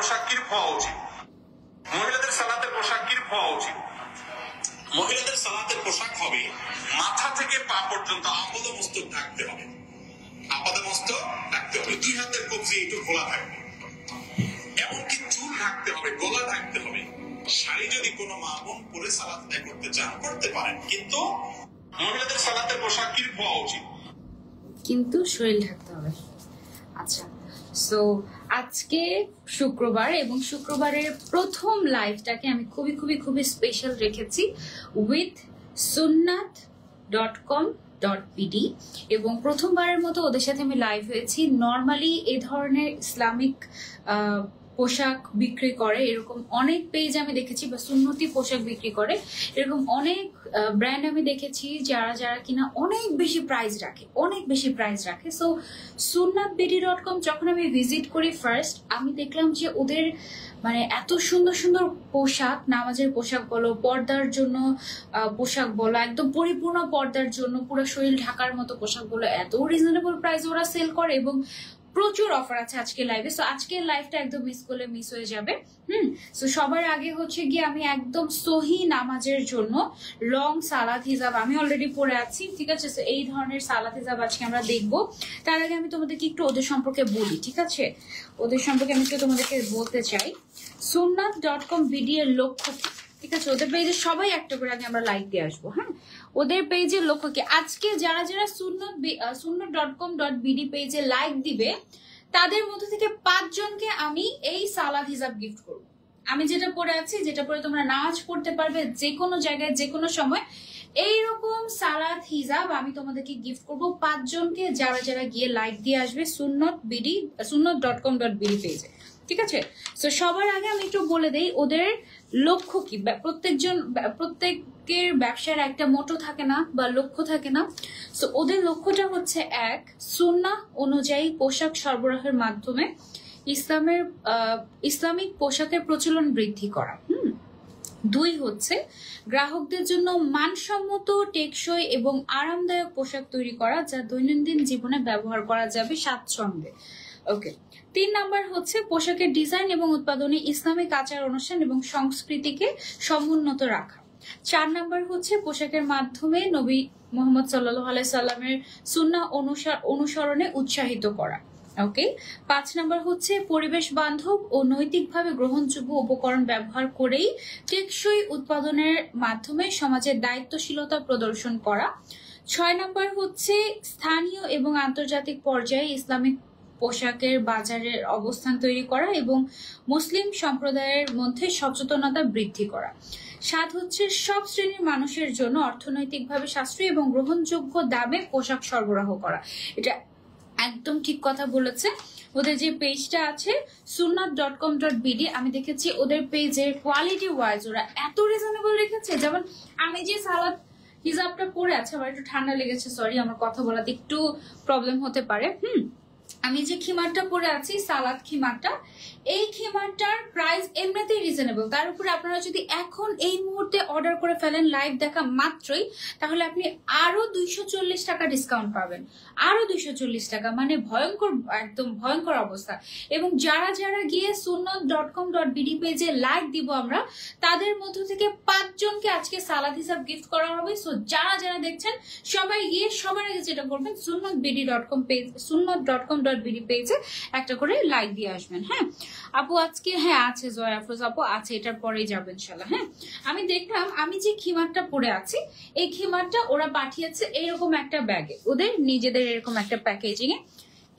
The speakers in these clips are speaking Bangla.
পোশাক কি হওয়া উচিত? মহিলাদের সালাতের পোশাক কি হওয়া উচিত? মহিলাদের সালাতের পোশাক হবে মাথা থেকে পা পর্যন্ত আপাদমস্তক ঢাকতে হবে, আপাদমস্তক ঢাকতে হবে, 2 হাতের কবজি একটু খোলা থাকবে, এমনকি চুল ঢাকতে হবে, গলা ঢাকতে হবে। শাড়ি যদি কোনো মা বোন পরে সালাত আদায় করতে চান করতে পারেন, কিন্তু মহিলাদের সালাতের পোশাক কি হওয়া উচিত? কিন্তু শরীর ঢাকতে হবে। আচ্ছা, সো আজকে শুক্রবার এবং শুক্রবারের প্রথম লাইভটাকে আমি খুবই খুবই খুবই স্পেশাল রেখেছি উইথ sunnat.com.bd এবং প্রথমবারের মতো ওদের সাথে আমি লাইভ হয়েছি। নর্মালি এই ধরনের ইসলামিক পোশাক বিক্রি করে এরকম অনেক পেজ আমি দেখেছি, বা সুন্নতি পোশাক বিক্রি করে এরকম অনেক ব্র্যান্ড আমি দেখেছি যারা যারা কিনা অনেক বেশি প্রাইস রাখে। সো sunnatbd.com যখন আমি ভিজিট করি ফার্স্ট, আমি দেখলাম যে ওদের মানে এত সুন্দর সুন্দর পোশাক, নামাজের পোশাক বলো, পর্দার জন্য পোশাক বলো, একদম পরিপূর্ণ পর্দার জন্য পুরো শরীর ঢাকার মতো পোশাক বলো, এত রিজনেবল প্রাইস ওরা সেল করে এবং প্রচুর অফার আছে আজকের লাইভে। সো আজকের লাইভটা একদম মিস করলে মিস হয়ে যাবে। সো সবার আগে হচ্ছে গিয়ে আমি একদম সহি নামাজের জন্য লং সালাত হিজাব আমি অলরেডি পরে আছি, ঠিক আছে? সো এই ধরনের সালাত হিজাব আজকে আমরা দেখবো। তার আগে আমি তোমাদেরকে একটু ওদের সম্পর্কে বলি, ঠিক আছে? ওদের সম্পর্কে আমি একটু তোমাদেরকে বলতে চাই। sunnat.com.bd এর লক্ষ্য, ঠিক আছে? ওদের পেজে সবাই একটা করে আগে আমরা লাইক দিয়ে আসবো। হ্যাঁ, ওদের পেজের লক্ষ্য কি, আজকে যারা যারা sunnat.com.bd পেজে লাইক দিবে তাদের মধ্যে থেকে 5 জনকে আমি এই সালাত হিজাব গিফট করব। আমি যেটা পরে আছি, যেটা পরে তোমরা নামাজ পড়তে পারবে যে কোনো জায়গায় যে কোনো সময়, এইরকম সালাত হিজাব আমি তোমাদেরকে গিফট করব 5 জনকে যারা যারা গিয়ে লাইক দিয়ে আসবে sunnat.com.bd পেজে, ঠিক আছে? সো সবার আগে আমি একটু বলে দেই ওদের লক্ষ্য কি। প্রত্যেকের ব্যবসার একটা মোটো থাকে না বা লক্ষ্য থাকে না। সো ওদের লক্ষ্যটা হচ্ছে, 1, সুন্নাহ অনুযায়ী পোশাক সরবরাহের মাধ্যমে ইসলামিক পোশাকের প্রচলন বৃদ্ধি করা। 2 হচ্ছে গ্রাহকদের জন্য মানসম্মত, টেকসই এবং আরামদায়ক পোশাক তৈরি করা যা দৈনন্দিন জীবনে ব্যবহার করা যাবে স্বাচ্ছন্দ্যে। ওকে। 3 নাম্বার হচ্ছে পোশাকের ডিজাইন এবং উৎপাদনে ইসলামিক আচার অনুষ্ঠান এবং সংস্কৃতিকে সমুন্নত রাখা। 4 নাম্বার হচ্ছে পোশাকের মাধ্যমে নবী মুহাম্মদ সাল্লাল্লাহু আলাইহি সাল্লামের সুন্নাহ অনুসরণে উৎসাহিত করা। ওকে। 5 নাম্বার হচ্ছে পরিবেশ বান্ধব ও নৈতিকভাবে গ্রহণযোগ্য উপকরণ ব্যবহার করেই টেকসই উৎপাদনের মাধ্যমে সমাজের দায়িত্বশীলতা প্রদর্শন করা। 6 নাম্বার হচ্ছে স্থানীয় এবং আন্তর্জাতিক পর্যায়ে ইসলামিক পোশাকের বাজারের অবস্থান তৈরি করা এবং মুসলিম সম্প্রদায়ের মধ্যে সচেতনতা বৃদ্ধি করা। 7 হচ্ছে সব শ্রেণীর মানুষের জন্য অর্থনৈতিকভাবে সাশ্রয়ী এবং গ্রহণযোগ্য দামে পোশাক সরবরাহ করা। এটা একদম ঠিক কথা বলেছে। ওদের যে পেজটা আছে sunnat.com.bd, আমি দেখেছি ওদের পেজের কোয়ালিটি ওয়াইজ ওরা এত রিজনেবল রেখেছে। যেমন আমি যে সালাত হিজাবটা পরে আছে, আমার একটু ঠান্ডা লেগেছে, সরি, আমার কথা বলাতে একটু প্রবলেম হতে পারে। আমি যে খিমারটা পরে আছি, সালাদ খিমারটা, এই খিমারটার প্রাইস এমনিতেই রিজনেবল। তার উপরে আপনারা যদি এখন এই মুহূর্তে অর্ডার করে ফেলেন লাইভ দেখা মাত্রই, তাহলে আপনি আরো 240 টাকা ডিসকাউন্ট পাবেন, আরো 240 টাকা, মানে ভয়ঙ্কর, একদম ভয়ঙ্কর অবস্থা। এবং যারা যারা গিয়ে sunnat.com.bd পেজে লাইক দিব আমরা, তাদের মধ্য থেকে 5 জনকে আজকে সালাদ হিসাব গিফট করা হবে। সো যারা যারা দেখছেন সবাই গিয়ে সবার আগে যেটা করবেন sunnat.com.bd পেজে একটা করে লাইক দিয়ে আসবেন। হ্যাঁ আপু, আজকে হ্যাঁ আছে, জয় আফরোজ আপু আছে, এটার পরেই যাবে ইনশাল্লাহ। হ্যাঁ, আমি দেখলাম আমি যে খিমারটা পরে আছি, এই খিমারটা ওরা পাঠিয়েছে এরকম একটা ব্যাগে, ওদের নিজেদের এরকম একটা প্যাকেজিং এ।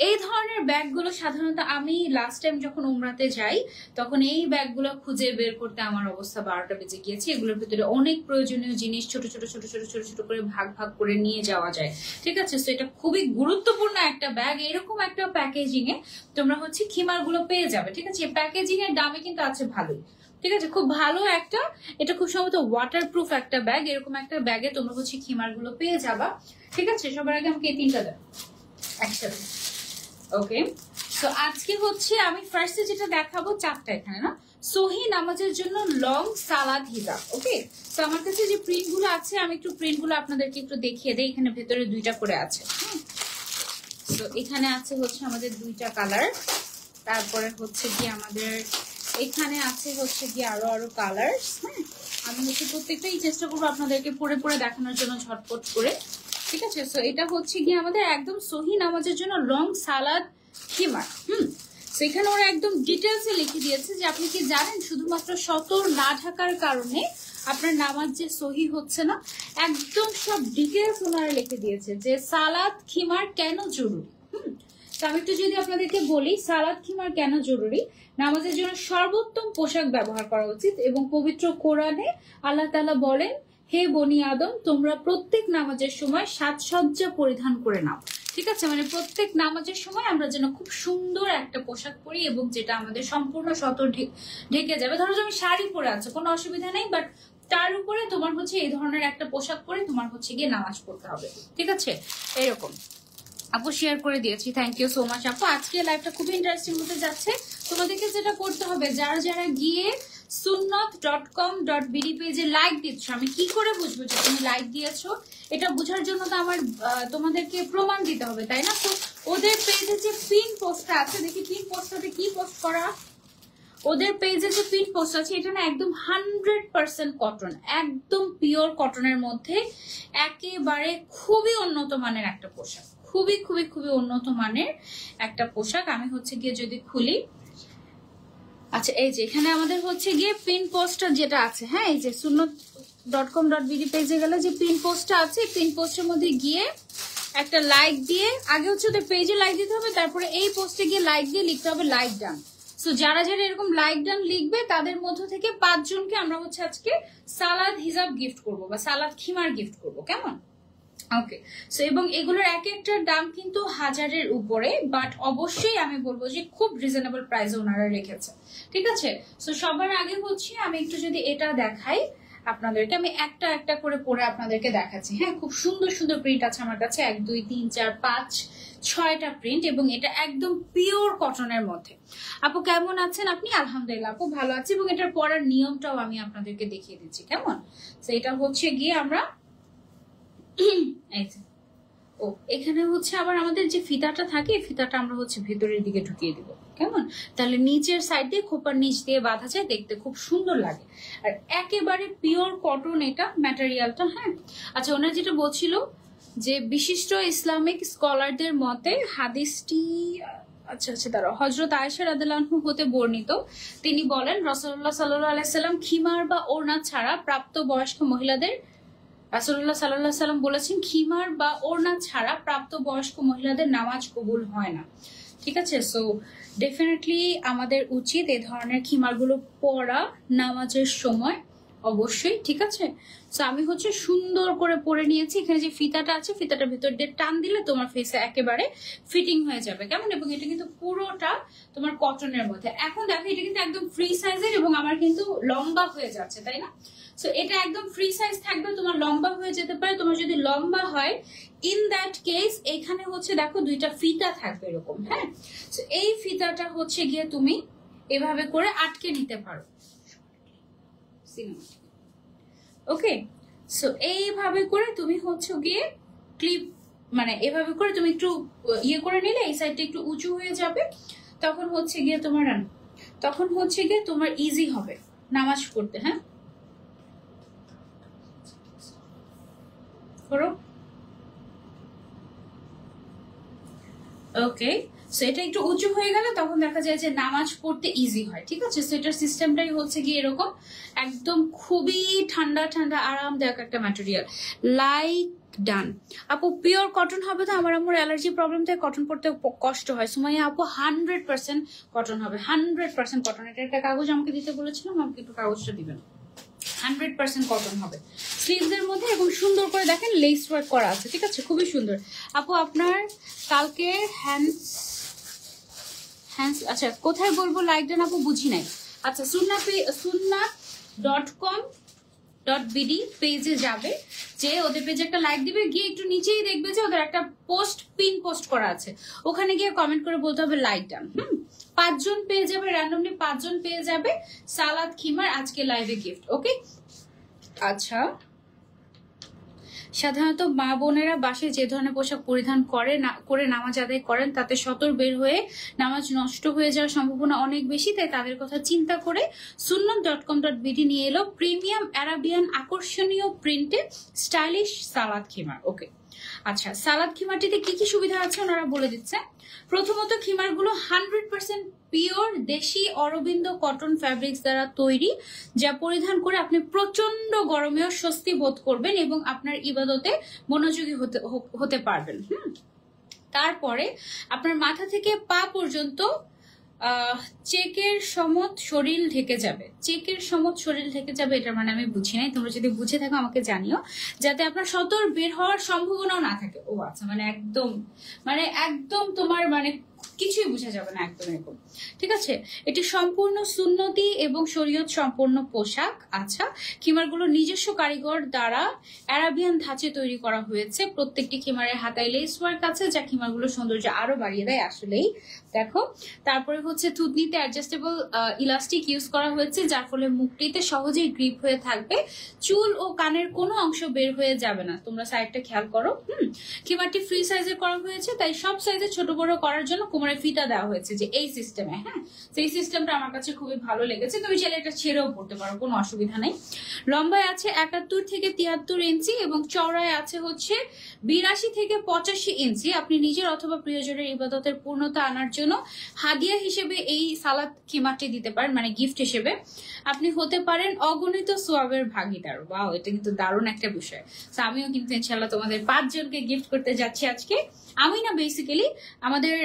এই ধরনের ব্যাগগুলো সাধারণত আমি লাস্ট টাইম যখন উমরাতে যাই তখন এই ব্যাগগুলো খুঁজে বের করতে আমার অবস্থা 12টা বেজে গিয়েছে। এগুলোর ভিতরে অনেক প্রয়োজনীয় জিনিস ছোট ছোট ছোট ছোট ছোট ছোট করে ভাগ ভাগ করে নিয়ে যাওয়া যায়, ঠিক আছে? তো এটা খুবই গুরুত্বপূর্ণ একটা ব্যাগ। এরকম একটা প্যাকেজিং এ তোমরা হচ্ছে খিমার গুলো পেয়ে যাবে, ঠিক আছে? প্যাকেজিং এর দামে কিন্তু আছে ভালোই, ঠিক আছে? খুব ভালো একটা, এটা খুব সম্ভবত ওয়াটার প্রুফ একটা ব্যাগ। এরকম একটা ব্যাগে তোমরা হচ্ছে খিমার গুলো পেয়ে যাবা, ঠিক আছে? সবার আগে আমাকে এই 3টা দাও একসাথে। ওকে, তো আজকে হচ্ছে আমি ফার্স্টে যেটা দেখাবো 4টা এখানে না, সহি নামাজের জন্য লং সালাদ হিজাব। ওকে, তো আমার কাছে যে প্রিন্ট গুলো আছে আমি একটু প্রিন্ট গুলো আপনাদেরকে একটু দেখিয়ে দেই। এখানে ভেতরে 2টা করে আছে। তো এখানে আছে হচ্ছে আমাদের 2টা কালার, তারপরে হচ্ছে কি আমাদের এখানে আছে হচ্ছে কি আরো আরো কালার্স। হ্যাঁ, আমি হচ্ছে প্রত্যেকটাই চেষ্টা করবো আপনাদেরকে পরে পরে দেখানোর জন্য ঝটপট করে, ঠিক আছে। সো এটা হচ্ছে কি আমাদের একদম সহি নামাজের জন্য লং সালাদ খিমার। সেখানে ওরা একদম ডিটেলসে লিখে দিয়েছে যে আপনি কি জানেন শুধুমাত্র সতর না ঢাকার কারণে আপনার নামাজ যে সহি হচ্ছে না, একদম সব ডিটেলস ওনারা লিখে দিয়েছে যে সালাদ খিমার কেন জরুরি। তো আমি একটু যদি আপনাদেরকে বলি সালাদ খিমার কেন জরুরি। নামাজের জন্য সর্বোত্তম পোশাক ব্যবহার করা উচিত এবং পবিত্র কোরআনে আল্লাহ তাআলা বলেন, হে বনি আদম তোমরা প্রত্যেক নামাজের সময় সাজসজ্জা পরিধান করে নাও। ঠিক আছে, মানে প্রত্যেক নামাজের সময় আমরা যেন খুব সুন্দর একটা পোশাক পরি এবং যেটা আমাদের সম্পূর্ণ সতর ঢেকে যাবে। ধরো তুমি শাড়ি পরে আছো, কোনো অসুবিধা নেই, বাট তার উপরে তোমার হচ্ছে এই ধরনের একটা পোশাক পরে তোমার হচ্ছে গিয়ে নামাজ পড়তে হবে। ঠিক আছে, এরকম আপু শেয়ার করে দিয়েছি, থ্যাংক ইউ সো মাচ আপু। আজকে লাইভটা খুবই ইন্টারেস্টিং হতে যাচ্ছে। তোমাদেরকে যেটা করতে হবে, যারা যারা গিয়ে sunnat.com.bd পেজে লাইক দিচ্ছ, আমি কি করে বুঝবো যে তুমি লাইক দিয়েছো? এটা বোঝার জন্য তো আমার তোমাদেরকে প্রমাণ দিতে হবে, তাই না? তো ওদের পেজে যে পিন পোস্টটা আছে, দেখি পিন পোস্টটাতে কি পোস্ট করা। ওদের পেজে যে পিন পোস্ট আছে এটা না একদম 100% কটন, একদম পিওর কটনের মধ্যে একেবারে খুবই উন্নত মানের একটা পোশাক, খুবই খুবই খুবই উন্নত মানের একটা পোশাক। আমি হচ্ছে গিয়ে যদি খুলি, আচ্ছা এই যে এখানে আমাদের হচ্ছে গিয়ে পিন পোস্টটা যেটা আছে, হ্যাঁ এই যে sunnat.com.bd পেজে গেলে যে পিন পোস্টটা আছে, পিন পোস্টের মধ্যে গিয়ে একটা লাইক দিয়ে, আগে হচ্ছে ওদের পেজে লাইক দিতে হবে, তারপরে এই পোস্টে গিয়ে লাইক দিয়ে লিখতে হবে লাইক ডান। সো যারা যারা এরকম লাইক ডান লিখবে তাদের মধ্য থেকে 5 জনকে আমরা হচ্ছে আজকে সালাদ হিজাব গিফট করব বা সালাদ খিমার গিফট করব, কেমন? ওকে, সো এবং এগুলোর এক একটার দাম কিন্তু 1000-এর উপরে, বাট অবশ্যই আমি বলবো যে খুব রিজনেবল প্রাইসে ওনারা রেখেছে। ঠিক আছে, সো সবার আগে হচ্ছে আমি একটু যদি এটা দেখাই আপনাদেরকে, আমি একটা একটা করে পরে আপনাদেরকে দেখাচ্ছি। হ্যাঁ, খুব সুন্দর সুন্দর প্রিন্ট আছে আমার কাছে, 1 2 3 4 5 6টা প্রিন্ট, এবং এটা একদম পিওর কটনের মধ্যে। আপু কেমন আছেন আপনি? আলহামদুলিল্লাহ আপু ভালো আছি, এবং এটার পরার নিয়মটাও আমি আপনাদেরকে দেখিয়ে দিচ্ছি, কেমন? তো এটা হচ্ছে গিয়ে আমরা ও এখানে হচ্ছে আবার আমাদের যে ফিতাটা থাকে, ফিতাটা আমরা হচ্ছে ভেতরের দিকে ঢুকিয়ে দিব, কেমন? তাহলে নিচের সাইড দিয়ে খোপার নিচ দিয়ে বাঁধা যায়, দেখতে খুব সুন্দর লাগে। আর একেবারে পিওর কটন এটা ম্যাটেরিয়ালটা। হ্যাঁ, আচ্ছা ওনার যেটা বলছিল যে বিশিষ্ট ইসলামিক স্কলারদের মতে হাদিসটি, আচ্ছা আচ্ছা দাঁড়াও, হযরত আয়েশা রাদিয়াল্লাহু আনহা হতে বর্ণিত, তিনি বলেন রাসূলুল্লাহ সাল্লাল্লাহু আলাইহি সাল্লাম খিমার বা ওড়না ছাড়া প্রাপ্ত বয়স্ক মহিলাদের, রাসূলুল্লাহ সাল্লাল্লাহু আলাইহি সাল্লাম বলেছেন খিমার বা ওড়না ছাড়া প্রাপ্ত বয়স্ক মহিলাদের নামাজ কবুল হয় না। ঠিক আছে, সো ডেফিনেটলি আমাদের উচিত এই ধরনের খিমারগুলো পরা নামাজের সময় অবশ্যই। ঠিক আছে, সো আমি হচ্ছে সুন্দর করে পরে নিয়েছি। এখানে যে ফিতাটা আছে, ফিতাটা ভেতর দিয়ে টান দিলে তোমার ফেসে একেবারে ফিটিং হয়ে যাবে, কেমন? এবং এটা কিন্তু পুরোটা তোমার কটনের মধ্যে। এখন দেখো এটা কিন্তু একদম ফ্রি সাইজের এবং আমার কিন্তু লম্বা হয়ে যাচ্ছে, তাই না? সো এটা একদম ফ্রি সাইজ থাকবে, তোমার লম্বা হয়ে যেতে পারে। তোমার যদি লম্বা হয়, ইন দ্যাট কেস এখানে হচ্ছে দেখো 2টা ফিতা থাকবে এরকম। হ্যাঁ, সো এই ফিতাটা হচ্ছে গিয়ে তুমি এভাবে করে আটকে নিতে পারো। ওকে, সো এইভাবে করে তুমি হচ্ছে গিয়ে ক্লিপ, মানে এভাবে করে তুমি একটু ইয়ে করে নিলে এই সাইডটা একটু উঁচু হয়ে যাবে, তখন হচ্ছে গিয়ে তোমার ইজি হবে নামাজ পড়তে। হ্যাঁ, করো। ওকে, সো এটা একটু উঁচু হয়ে গেলে তখন দেখা যায় যে নামাজ পড়তে ইজি হয়। ঠিক আছে, সো এটার সিস্টেমটাই হচ্ছে গিয়ে এরকম, একদম খুবই ঠান্ডা ঠান্ডা আরামদায়ক একটা ম্যাটেরিয়াল। লাইক ডান আপু, পিওর কটন হবে তো? আমার অ্যালার্জি প্রবলেম থেকে কটন পড়তে কষ্ট হয়। সুমাইয়া আপু 100% কটন হবে, 100% কটন। এটা একটা কাগজ আমাকে দিতে বলেছিলাম, আমাকে একটু কাগজটা দিবেন। 100% কটন হবে স্লিভসের মধ্যে, এবং সুন্দর করে দেখেন লেস ওয়ার্ক করা আছে। ঠিক আছে, খুবই সুন্দর। আপু আপনার কালকে হ্যান্ডস, আচ্ছা কোথায় বলবো লাইক ডান আপু? বুঝি নাই। আচ্ছা sunnat.com.bd পেজে যাবে, যে ওদের পেজে একটা লাইক দিবে, গিয়ে একটু নিচেই দেখবে যে ওদের একটা পোস্ট, পিন পোস্ট করা আছে, ওখানে গিয়ে কমেন্ট করে বলতে হবে লাইক ডান। 5 জন পেয়ে যাবে, র্যান্ডমলি 5 জন পেয়ে যাবে সালাদ খিমার আজকে লাইভে গিফট। ওকে, আচ্ছা সাধারণত মা বোনেরা বাসায় যে ধরনের পোশাক পরিধান করে নামাজ আদায় করেন তাতে সতর বের হয়ে নামাজ নষ্ট হয়ে যাওয়ার সম্ভাবনা অনেক বেশি, তাই তাদের কথা চিন্তা করে sunnat.com.bd নিয়ে এলো প্রিমিয়াম আরাবিয়ান আকর্ষণীয় প্রিন্টে স্টাইলিশ সালাদ খিমার। ওকে, আচ্ছা, সালাদ খিমারটিতে কি কি সুবিধা আছে ওনারা বলে দিচ্ছে। প্রথমত, খিমারগুলো 100% পিওর দেশি অরবিন্দ কটন ফ্যাব্রিক্স দ্বারা তৈরি, যা পরিধান করে আপনি প্রচন্ড গরমেও স্বস্তি বোধ করবেন এবং আপনার ইবাদতে মনোযোগী হতে পারবেন। তারপরে আপনার মাথা থেকে পা পর্যন্ত চেকের সমত শরীর ঢেকে যাবে। চেকের সমত শরীর ঢেকে যাবে এটার মানে আমি বুঝি নাই, তোমরা যদি বুঝে থাকো আমাকে জানিও, যাতে আপনার সতর বের হওয়ার সম্ভাবনাও না থাকে। ও আচ্ছা, মানে একদম তোমার মানে কিছুই বোঝা যাবে না, একদম এরকম। ঠিক আছে, এটি সম্পূর্ণ সুন্নতি এবং শরীয়ত সম্পন্ন পোশাক। আচ্ছা, খিমারগুলো নিজস্ব কারিগর দ্বারা আরাবিয়ান ধাঁচে তৈরি করা হয়েছে। প্রত্যেকটি খিমারের হাতায় লেস ওয়ার্ক আছে, যা খিমারগুলো সৌন্দর্য আরো বাড়িয়ে দেয়। আসলেই দেখো, তারপরে হচ্ছে থুতনিতে অ্যাডজাস্টেবল ইলাস্টিক ইউজ করা হয়েছে, যার ফলে মুখটিতে সহজেই গ্রিপ হয়ে থাকবে। চুল ও কানের কোনো অংশ বের হয়ে যাবে না। তোমরা সাইডটা খেয়াল করো। খিমারটি ফ্রি সাইজের করা হয়েছে, তাই সব সাইজে ছোট বড় করার জন্য কোমরে ফিতা দেওয়া হয়েছে যে এই সিস্টেমে। হ্যাঁ, সেই সিস্টেমটা আমার কাছে খুবই ভালো লেগেছে। তুমি চাইলে এটা ছেড়েও পড়তে পারো, কোনো অসুবিধা নেই। লম্বায় আছে 71 থেকে 73 ইঞ্চি এবং চওড়ায় আছে হচ্ছে 82 থেকে 85 ইঞ্চি। আপনি নিজের অথবা প্রিয়জনের ইবাদতের পূর্ণতা আনার জন্য হাদিয়া হিসেবে এই সালাদ খিমারটি দিতে পারেন, মানে গিফট হিসেবে। আপনি হতে পারেন অগণিত সোয়াবের ভাগিদার। ওয়াও, এটা কিন্তু দারুণ একটা বিষয়। তো আমিও কিন্তু ইনশাআল্লাহ তোমাদের 5 জনকে গিফট করতে যাচ্ছি আজকে। আমি না, বেসিক্যালি আমাদের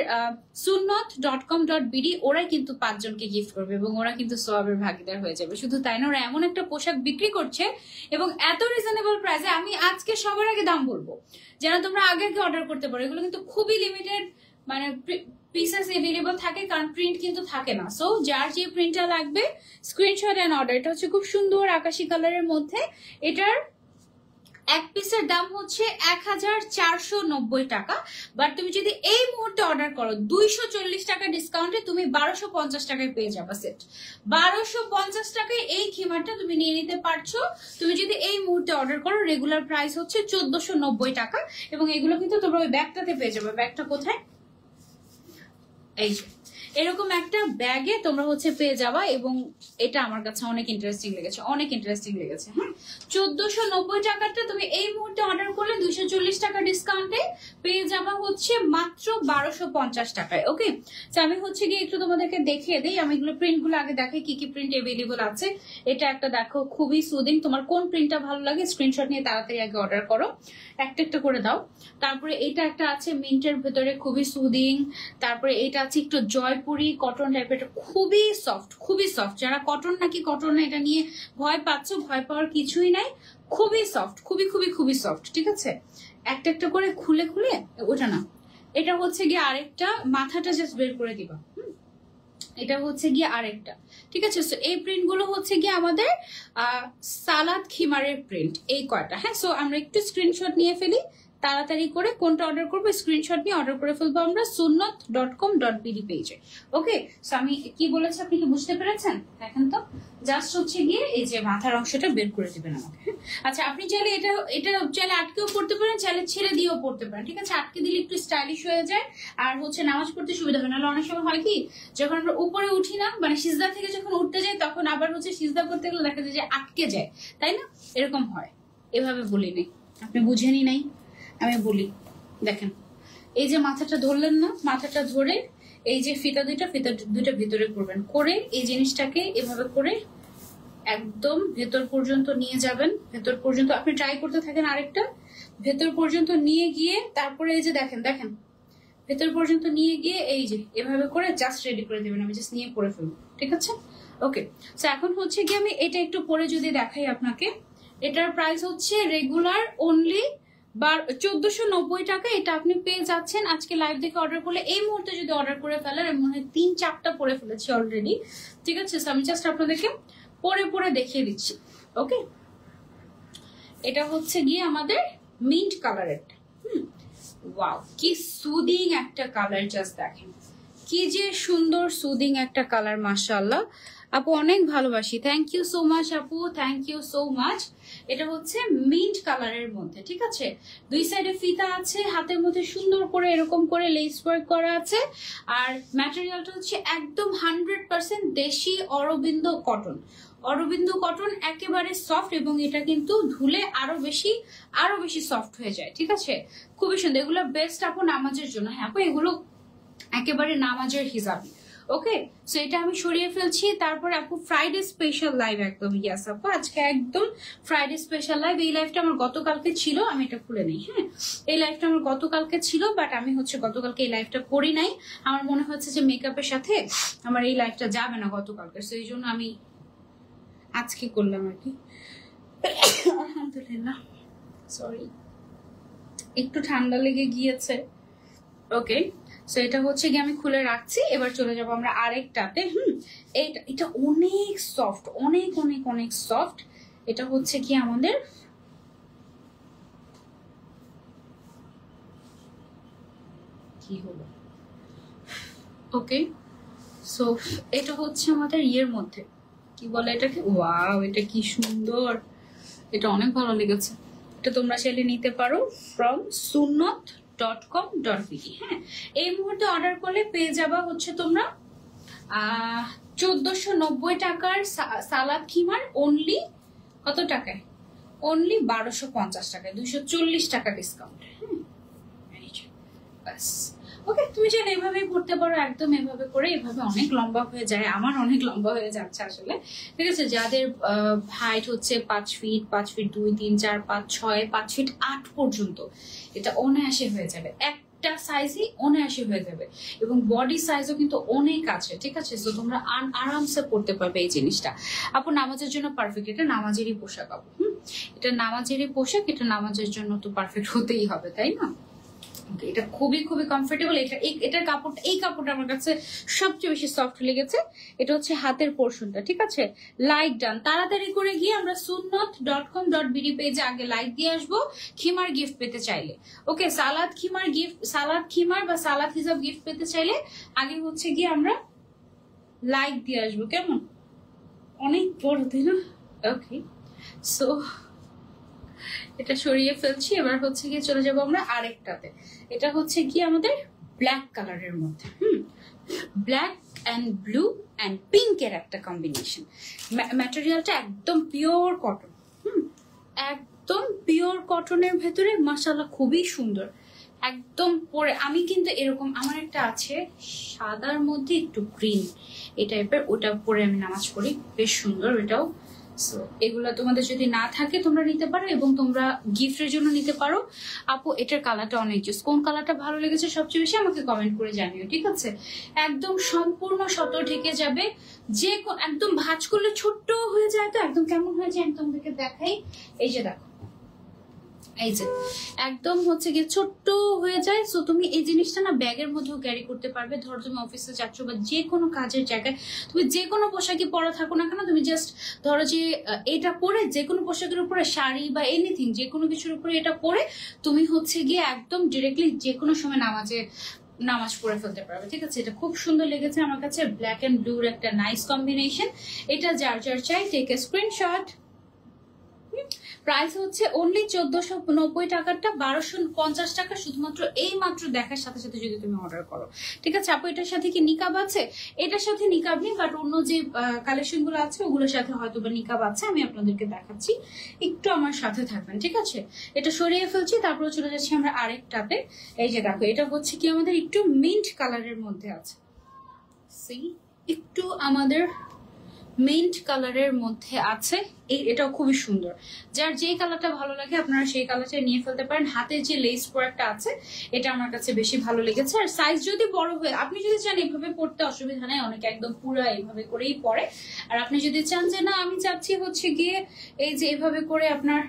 sunnat.com.bd ওরাই কিন্তু 5 জনকে গিফট করবে এবং ওরা কিন্তু সোয়াবের ভাগিদার হয়ে যাবে। শুধু তাই না, ওরা এমন একটা পোশাক বিক্রি করছে এবং এত রিজনেবল প্রাইসে। আমি আজকে সবার আগে দাম বলবো, যেন তোমরা আগে অর্ডার করতে পারো। এগুলো কিন্তু খুবই লিমিটেড, মানে পিসেস এভেলেবল থাকে, কারণ প্রিন্ট কিন্তু থাকে না। সো যার যে প্রিন্টটা লাগবে স্ক্রিনশট এন্ড অর্ডার। এটা হচ্ছে খুব সুন্দর আকাশি কালারের মধ্যে। এটার এক পিসের দাম হচ্ছে 1490 টাকা। বাট তুমি যদি এই মুহূর্তে অর্ডার করো 240 টাকা ডিসকাউন্টে তুমি 1250 টাকায় পেয়ে যাবে সেট। 1250 টাকায় এই খিমারটা তুমি নিয়ে নিতে পারছো তুমি যদি এই মুহূর্তে অর্ডার করো। রেগুলার প্রাইস হচ্ছে 1490 টাকা এবং এগুলো কিন্তু তোমরা ওই ব্যাগটাতে পেয়ে যাবে। ব্যাগটা কোথায়? এই এরকম একটা ব্যাগে তোমরা হচ্ছে পেয়ে যাবা এবং এটা আমার কাছে অনেক ইন্টারেস্টিং লেগেছে, অনেক ইন্টারেস্টিং লেগেছে। হ্যাঁ, 1490 টাকাটা তুমি এই মুহূর্তে অর্ডার করলে 240 টাকা ডিসকাউন্টে পেয়ে যাবা হচ্ছে মাত্র 1250 টাকায়। ওকে, তো আমি হচ্ছে গিয়ে একটু তোমাদেরকে দেখিয়ে দিই। আমি এগুলো প্রিন্ট গুলো আগে দেখাই কি কি প্রিন্ট এভেলেবল আছে। এটা একটা দেখো, খুবই সুদিং। তোমার কোন প্রিন্টটা ভালো লাগে স্ক্রিনশট নিয়ে তাড়াতাড়ি আগে অর্ডার করো, একটা একটা করে দাও। তারপরে এটা একটা আছে মিন্টের ভেতরে, খুবই সুদিং। তারপরে এটা আছে একটু জয়পুরি কটন টাইপের, খুবই সফট, খুবই সফট। যারা কটন নাকি কটন না এটা নিয়ে ভয় পাচ্ছ, ভয় পাওয়ার কিছুই নাই। খুবই সফট, খুবই খুবই খুবই সফট। ঠিক আছে, একটা একটা করে খুলে খুলে, ওটা না, এটা হচ্ছে গিয়ে আরেকটা, মাথাটা জাস্ট বের করে দিবা। এটা হচ্ছে গিয়ে আরেকটা। ঠিক আছে, সো এই প্রিন্ট গুলো হচ্ছে গিয়ে আমাদের সালাদ খিমারের প্রিন্ট, এই কয়টা। হ্যাঁ, সো আমরা একটু স্ক্রিনশট নিয়ে ফেলি তাড়াতাড়ি করে। কোনটা অর্ডার করবো স্ক্রিনশট নিয়ে অর্ডার করে ফেলবো আমরা sunnat.com.bd পেজে। ওকে, সো আমি কি বলেছি আপনি কি বুঝতে পেরেছেন? দেখেন তো, জাস্ট হচ্ছে গিয়ে এই যে মাথার অংশটা বের করে দিবেন আমাকে। আচ্ছা, আপনি চাইলে এটা চাইলে আটকেও পড়তে পারেন, চাইলে ছেড়ে দিয়েও পড়তে পারেন। ঠিক আছে, আটকে দিলে একটু স্টাইলিশ হয়ে যায় আর হচ্ছে নামাজ পড়তে সুবিধা হয়। নাহলে অনেক সময় হয় কি, যখন আমরা উপরে উঠি না, মানে সিজদা থেকে যখন উঠতে যাই তখন আবার হচ্ছে সিজদা করতে গেলে দেখা যায় যে আটকে যায়, তাই না? এরকম হয়। এভাবে বলি নাই, আপনি বুঝেনি নাই, আমি বলি। দেখেন, এই যে মাথাটা ধরলেন না, মাথাটা ধরে এই যে ফিতা দুইটা ভিতরে করবেন, করে এই জিনিসটাকে এভাবে করে একদম ভেতর পর্যন্ত নিয়ে যাবেন। ভেতর পর্যন্ত আপনি ট্রাই করতে থাকেন, আরেকটা ভেতর পর্যন্ত নিয়ে গিয়ে তারপরে এই যে দেখেন ভেতর পর্যন্ত নিয়ে গিয়ে এই যে এভাবে করে জাস্ট রেডি করে দেবেন। আমি জাস্ট নিয়ে পরে ফেলবো। ঠিক আছে, ওকে। তো এখন হচ্ছে কি আমি এটা একটু পরে যদি দেখাই আপনাকে, এটার প্রাইস হচ্ছে রেগুলার অনলি 1490 টাকা। এটা আপনি পেয়ে যাচ্ছেন আজকে লাইভ দেখে অর্ডার করলে। এই মুহূর্তে যদি অর্ডার করে ফেলেন, আমি মনে হয় 3-4টা পরে ফেলেছি অলরেডি। ঠিক আছে, আমি জাস্ট আপনাদেরকে পরে দেখিয়ে দিচ্ছি। ওকে, এটা হচ্ছে গিয়ে আমাদের মিন্ট কালারের। ওয়াও, কি সুদিং একটা কালার, জাস্ট দেখেন কি যে সুন্দর সুদিং একটা কালার, মাশাআল্লাহ আপু অনেক ভালোবাসি। থ্যাংক ইউ সো মাচ আপু, থ্যাংক ইউ সো মাচ। এটা হচ্ছে মিন্ট কালারের মধ্যে, ঠিক আছে। দুই সাইডে ফিতা আছে, হাতের মধ্যে সুন্দর করে এরকম করে লেস ওয়ার্ক করা আছে। আর ম্যাটেরিয়ালটা হচ্ছে একদম 100% দেশি অরবিন্দ কটন। অরবিন্দ কটন একেবারে সফট, এবং এটা কিন্তু ধুলে আরো বেশি সফট হয়ে যায়, ঠিক আছে। খুবই সুন্দর, এগুলো বেস্ট আপু নামাজের জন্য। হ্যাঁ আপু এগুলো একেবারে নামাজের হিসাবে। ওকে, সো এটা আমি সরিয়ে ফেলছি। তারপরে আপু ফ্রাইডে স্পেশাল লাইভ, একদম ইয়াস আপু আজকে একদম ফ্রাইডে স্পেশাল লাইভ। এই লাইভটা আমার গতকালকে ছিল, আমি এটা খুলে নেই। হ্যাঁ, এই লাইভটা আমার গতকালকে ছিল, বাট আমি হচ্ছে গতকালকে এই লাইভটা করি নাই। আমার মনে হচ্ছে যে মেকআপের সাথে আমার এই লাইভটা যাবে না গতকালকে, সো এই জন্য আমি আজকে করলাম আর কি। আলহামদুলিল্লাহ, সরি একটু ঠান্ডা লেগে গিয়েছে। ওকে, সো এটা হচ্ছে কি আমি খুলে রাখছি। এবার চলে যাব আমরা আরেকটাতে। এটা অনেক সফট, অনেক অনেক অনেক সফট। এটা হচ্ছে কি আমাদের কি হলো, ওকে, সো এটা হচ্ছে আমাদের ইয়ের মধ্যে কি বলে এটাকে, ওয়াও এটা কি সুন্দর, এটা অনেক ভালো লেগেছে। এটা তোমরা চাইলে নিতে পারো ফ্রম sunnat.com.bd। হ্যাঁ, এই মুহূর্তে অর্ডার করলে পেয়ে যাবা হচ্ছে তোমরা 1490 টাকার সালাদ খিমার, অনলি কত টাকায়, অনলি 1250 টাকায়, 240 টাকা ডিসকাউন্ট। হ্যাঁ, ওকে, তুমি চাইলে এভাবেই পড়তে পারো, একদম এভাবে করে। এভাবে অনেক লম্বা হয়ে যায়, আমার অনেক লম্বা হয়ে যাচ্ছে আসলে, ঠিক আছে। যাদের হাইট হচ্ছে 5 ফিট 2, 3, 4, 5, 6, 5 ফিট 8 পর্যন্ত, এটা অনায়াসে হয়ে যাবে, একটা সাইজই অনায়াসে হয়ে যাবে। এবং বডি সাইজও কিন্তু অনেক আছে, ঠিক আছে। তো তোমরা আরামসে পড়তে পারবে এই জিনিসটা। আপু নামাজের জন্য পারফেক্ট, এটা নামাজেরই পোশাক আপু। এটা নামাজেরই পোশাক, এটা নামাজের জন্য তো পারফেক্ট হতেই হবে, তাই না। এটা খুবই খুবই কমফোর্টেবল। এটার কাপড়টা, এই কাপড়টা আমার কাছে সবচেয়ে বেশি সফট লেগেছে। এটা হচ্ছে হাতের পোর্শনটা, ঠিক আছে। লাইক ডান, তাড়াতাড়ি করে গিয়ে আমরা sunnat.com.bd পেজে আগে লাইক দিয়ে আসবো খিমার গিফট পেতে চাইলে। ওকে, সালাদ খিমার বা সালাদ হিসাব গিফট পেতে চাইলে আগে হচ্ছে গিয়ে আমরা লাইক দিয়ে আসবো, কেমন, অনেক বড় তাই না। ওকে, সো এটা সরিয়ে ফেলছি। এবার হচ্ছে গিয়ে চলে যাবো আমরা আরেকটাতে। এটা হচ্ছে কি আমাদের ব্ল্যাক কালারের মধ্যে, ব্ল্যাক অ্যান্ড ব্লু অ্যান্ড পিঙ্কের একটা কম্বিনেশন। ম্যাটেরিয়ালটা একদম পিওর কটন, একদম পিওর কটনের ভেতরে, মাশাআল্লাহ খুবই সুন্দর। একদম পরে আমি কিন্তু এরকম, আমার একটা আছে সাদার মধ্যে একটু গ্রিন এই টাইপের, ওটা পরে আমি নামাজ পড়ি, বেশ সুন্দর এটাও। সো এগুলো তোমাদের যদি না থাকে তোমরা নিতে পারো, এবং তোমরা গিফটের জন্য নিতে পারো। আপু এটার কালারটা অনেক জোস, কোন কালারটা ভালো লেগেছে সবচেয়ে বেশি আমাকে কমেন্ট করে জানিও, ঠিক আছে। একদম সম্পূর্ণ শত ঢেকে যাবে, যে একদম ভাঁজ করলে ছোট্ট হয়ে যায়, তো একদম কেমন হয়ে যায় আমি তোমাদেরকে দেখাই। এই যে দেখো, এই যে একদম হচ্ছে গিয়ে ছোট্ট হয়ে যায়। সো তুমি এই জিনিসটা না ব্যাগের মধ্যেও ক্যারি করতে পারবে। ধরো তুমি অফিসে যাচ্ছ বা যে কোনো কাজের জায়গায়, তুমি যে কোনো পোশাকই পরা থাকো না কেন, তুমি জাস্ট ধরো যে এটা পরে যে কোনো পোশাকের উপরে শাড়ি বা এনিথিং, যে কোনো কিছুর উপরে এটা পরে তুমি হচ্ছে গিয়ে একদম ডিরেক্টলি যে কোনো সময় নামাজ পড়ে ফেলতে পারবে, ঠিক আছে। এটা খুব সুন্দর লেগেছে আমার কাছে, ব্ল্যাক এন্ড ব্লুর একটা নাইস কম্বিনেশন। এটা যার চাই টেক এ স্ক্রিনশট। প্রাইস হচ্ছে অনলি 1490 টাকাটা 1250 টাকা, শুধুমাত্র এই মাত্র দেখার সাথে সাথে যদি তুমি অর্ডার করো, ঠিক আছে। আপু এটার সাথে কি নিকাব আছে? এটার সাথে নিকাব নেই, বাট অন্য যে কালেকশন গুলো আছে ওগুলোর সাথে হয়তো বা নিকাব আছে, আমি আপনাদেরকে দেখাচ্ছি, একটু আমার সাথে থাকবেন, ঠিক আছে। এটা সরিয়ে ফেলছি, তারপরে চলে যাচ্ছি আমরা আরেকটাতে। এই যে দেখো, এটা হচ্ছে কি আমাদের একটু মিন্ট কালারের মধ্যে আছে, সি একটু আমাদের মিন্ট কালারের মধ্যে আছে। এটাও খুবই সুন্দর, যার যে কালারটা ভালো লাগে আপনারা সেই কালারটা নিয়ে ফেলতে পারেন। হাতে যে লেস প্রোডাক্টটা আছে এটা আমার কাছে বেশি ভালো লেগেছে। আর সাইজ যদি বড় হয়, আপনি যদি চান এভাবে পড়তে অসুবিধা নেই, অনেকে একদম পুরো এইভাবে করেই পরে। আর আপনি যদি চান যে না আমি চাচ্ছি হচ্ছে গিয়ে এই যে এভাবে করে আপনার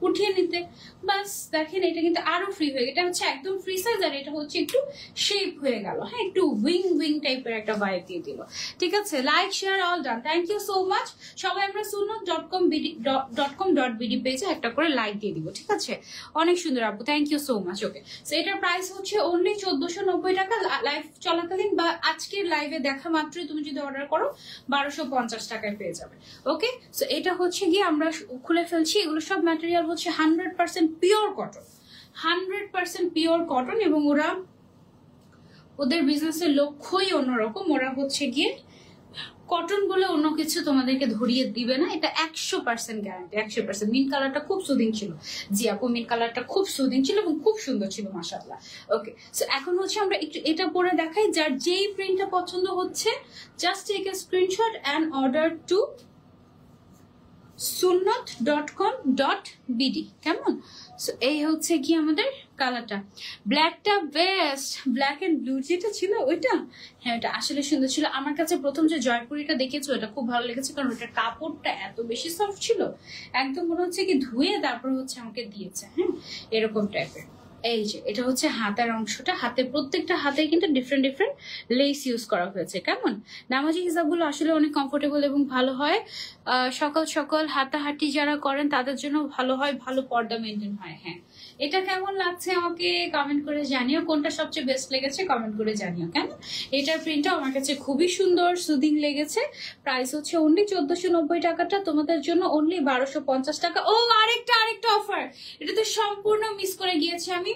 উঠিয়ে নিতে, বাস। দেখেন এটা কিন্তু আরো ফ্রি হয়ে, এটা হচ্ছে একদম ফ্রি সাইজ, আর এটা হচ্ছে একটু শেপ হয়ে গেল, হ্যাঁ, একটু উইং টাইপের একটা ভাইব দিয়ে দিল। ঠিক আছে, like share all done, thank you so much. সবাই আমরা sunnat.com.bd পেজে একটা করে লাইক দিয়ে দিব, ঠিক আছে? অনেক সুন্দর আপু, thank you so much. Okay, so এটার প্রাইস হচ্ছে অনলি 1490 টাকা। লাইভ চলাকালীন বা আজকের লাইভে দেখা মাত্রই তুমি যদি অর্ডার করো 1250 টাকায় পেয়ে যাবে। ওকে, সো এটা হচ্ছে গিয়ে আমরা খুলে ফেলছি। এগুলো সব ম্যাটেরিয়াল হচ্ছে 100% পিওর কটন, 100% পিওর কটন, এবং ওদের বিজনেসের লক্ষ্যই অন্যরকম। ওরা হচ্ছে গিয়ে কটন বলে অন্য কিছু তোমাদেরকে ধরিয়ে দিবে না, এটা 100% গ্যারান্টি, 100%। মিন কালারটা খুব সুদিং ছিল, জি আপু, মিন কালারটা খুব সুদিং ছিল এবং খুব সুন্দর ছিল, মাশাআল্লাহ। ওকে, সো এখন হচ্ছে আমরা একটু এটা পরে দেখাই। যার যেই প্রিন্টটা পছন্দ হচ্ছে, just take a screenshot and order to sunnat.com.bd। কেমন? সো এই হচ্ছে কি আমাদের কালারটা, ব্ল্যাকটা বেস্ট, ব্ল্যাক এন্ড ব্লু যেটা ছিল ওইটা, হ্যাঁ এটা আসলে সুন্দর ছিল। আমার কাছে প্রথম যে জয়পুরিটা দেখেছো ওটা খুব ভালো লেগেছে, কারণ ওটার কাপড়টা এত বেশি সফট ছিল, একদম মনে হচ্ছে কি ধুয়ে তারপর হচ্ছে আমাকে দিয়েছে, হ্যাঁ এরকম টাইপের। এই যে এটা হচ্ছে হাতার অংশটা, হাতে প্রত্যেকটা হাতে কিন্তু ডিফারেন্ট লেস ইউজ করা হয়েছে। কেমন? নামাজি হিজাবগুলো আসলে অনেক কমফোর্টেবল এবং ভালো হয়, সকাল হাঁটাহাঁটি যারা করেন তাদের জন্য ভালো হয়, ভালো পর্দা মেনটেন হয়। হ্যাঁ, এটা কেমন লাগছে আমাকে কমেন্ট করে জানিও, কোনটা সবচেয়ে বেস্ট লেগেছে কমেন্ট করে জানিও। কেন? এটার প্রিন্টটা আমার কাছে খুবই সুন্দর, সুদিং লেগেছে। প্রাইস হচ্ছে অনলি 1490 টাকাটা তোমাদের জন্য অনলি 1250 টাকা। ও আরেকটা অফার, এটা তো সম্পূর্ণ মিস করে গিয়েছি আমি।